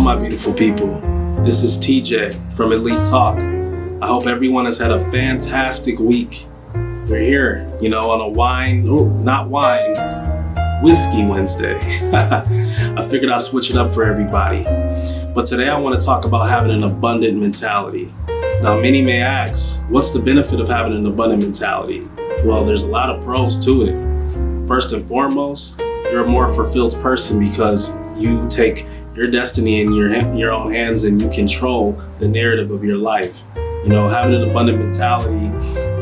my beautiful people. This is TJ from Elite Talk. I hope everyone has had a fantastic week. We're here, on a whiskey Wednesday. I figured I'd switch it up for everybody. But today I want to talk about having an abundant mentality. Now, many may ask, what's the benefit of having an abundant mentality? Well, there's a lot of pros to it. First and foremost, you're a more fulfilled person because you take your destiny in your own hands and you control the narrative of your life. Having an abundant mentality,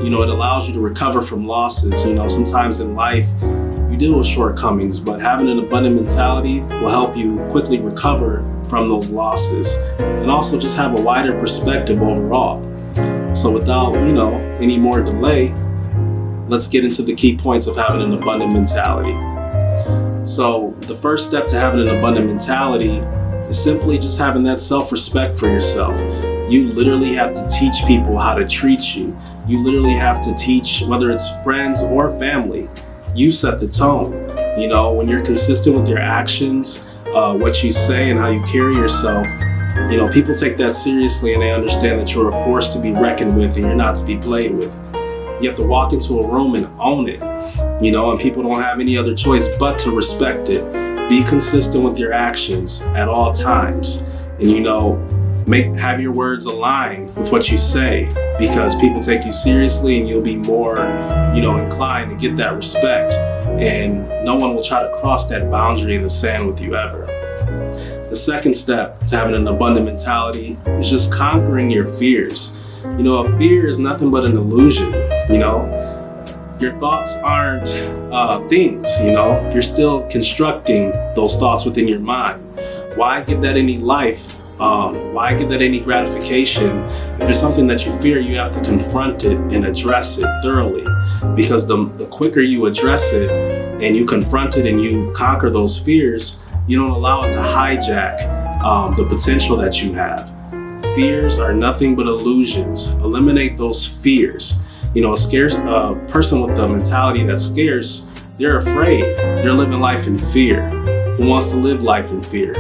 it allows you to recover from losses. Sometimes in life you deal with shortcomings, but having an abundant mentality will help you quickly recover from those losses and also just have a wider perspective overall. So without, any more delay, let's get into the key points of having an abundant mentality. So the first step to having an abundant mentality is simply just having that self-respect for yourself. You literally have to teach people how to treat you. You literally have to teach, whether it's friends or family. You set the tone. When you're consistent with your actions, what you say and how you carry yourself, people take that seriously and they understand that you're a force to be reckoned with and you're not to be played with. You have to walk into a room and own it, and people don't have any other choice but to respect it. Be consistent with your actions at all times and, have your words align with what you say because people take you seriously and you'll be more, inclined to get that respect and no one will try to cross that boundary in the sand with you ever. The second step to having an abundant mentality is just conquering your fears. A fear is nothing but an illusion, Your thoughts aren't things, You're still constructing those thoughts within your mind. Why give that any life? Why give that any gratification? If there's something that you fear, you have to confront it and address it thoroughly. Because the quicker you address it and you confront it and you conquer those fears, you don't allow it to hijack the potential that you have. Fears are nothing but illusions. Eliminate those fears. A person with a mentality that's scarce, they're afraid. They're living life in fear. Who wants to live life in fear?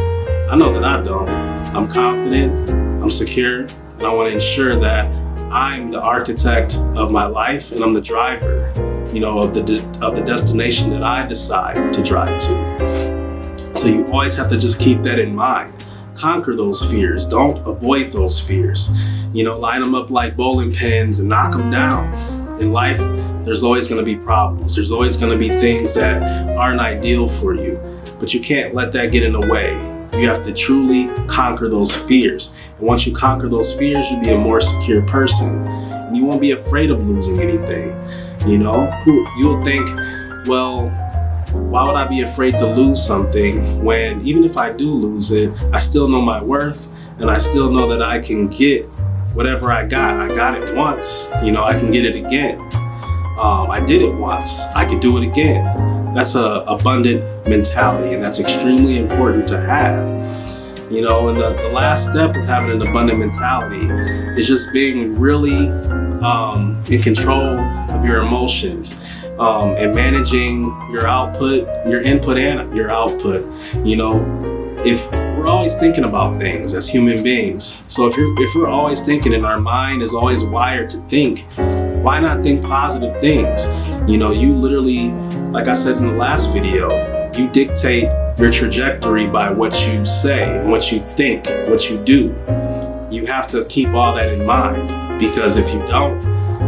I know that I don't. I'm confident, I'm secure, and I want to ensure that I'm the architect of my life and I'm the driver, of the destination that I decide to drive to. So you always have to just keep that in mind. Conquer those fears. Don't avoid those fears. Line them up like bowling pins and knock them down. In life, there's always going to be problems. There's always going to be things that aren't ideal for you, but you can't let that get in the way. You have to truly conquer those fears. And once you conquer those fears, you'll be a more secure person. And you won't be afraid of losing anything. You'll think, well, why would I be afraid to lose something when even if I do lose it, I still know my worth and I still know that I can get whatever I got. I got it once, I can get it again. I did it once, I could do it again. That's an abundant mentality, and that's extremely important to have. And the last step of having an abundant mentality is just being really in control of your emotions and managing your output, your input and your output. If we're always thinking about things as human beings, so if we're always thinking and our mind is always wired to think, why not think positive things? You literally, like I said in the last video, you dictate your trajectory by what you say, what you think, what you do. You have to keep all that in mind because if you don't,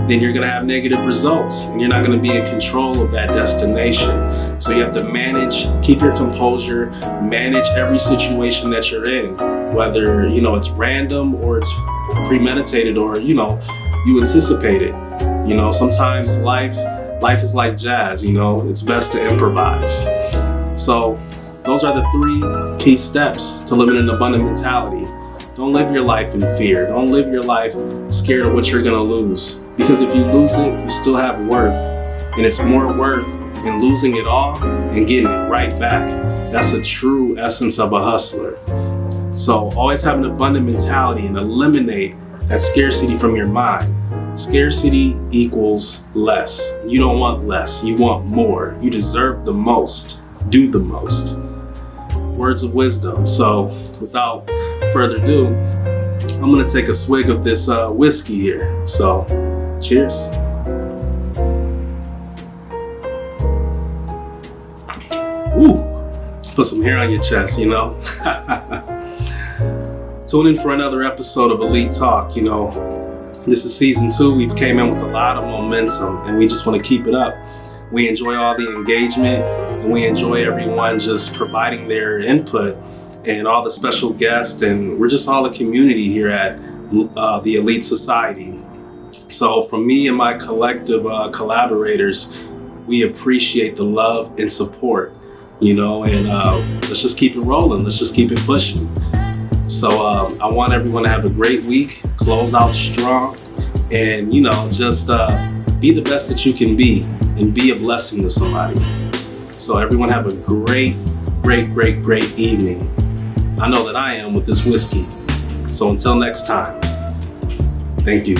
then you're going to have negative results and you're not going to be in control of that destination. So you have to keep your composure, manage every situation that you're in, whether, it's random or it's premeditated or, you anticipate it. Sometimes life is like jazz, it's best to improvise. So those are the 3 key steps to living an abundant mentality. Don't live your life in fear. Don't live your life scared of what you're going to lose. Because if you lose it, you still have worth. And it's more worth in losing it all and getting it right back. That's the true essence of a hustler. So always have an abundant mentality and eliminate that scarcity from your mind. Scarcity equals less. You don't want less. You want more. You deserve the most. Do the most. words of wisdom. So without further ado, I'm gonna take a swig of this whiskey here. So cheers. Ooh, put some hair on your chest, you know. Tune in for another episode of Elite Talk. You know, this is season 2. We've came in with a lot of momentum and we just want to keep it up. We enjoy all the engagement and we enjoy everyone just providing their input and all the special guests, and we're just all a community here at the Elite Society. So from me and my collective collaborators, we appreciate the love and support, you know, and let's just keep it rolling. Let's just keep it pushing. So I want everyone to have a great week, close out strong, and, you know, just be the best that you can be and be a blessing to somebody. So everyone have a great evening. I know that I am with this whiskey. So until next time, thank you.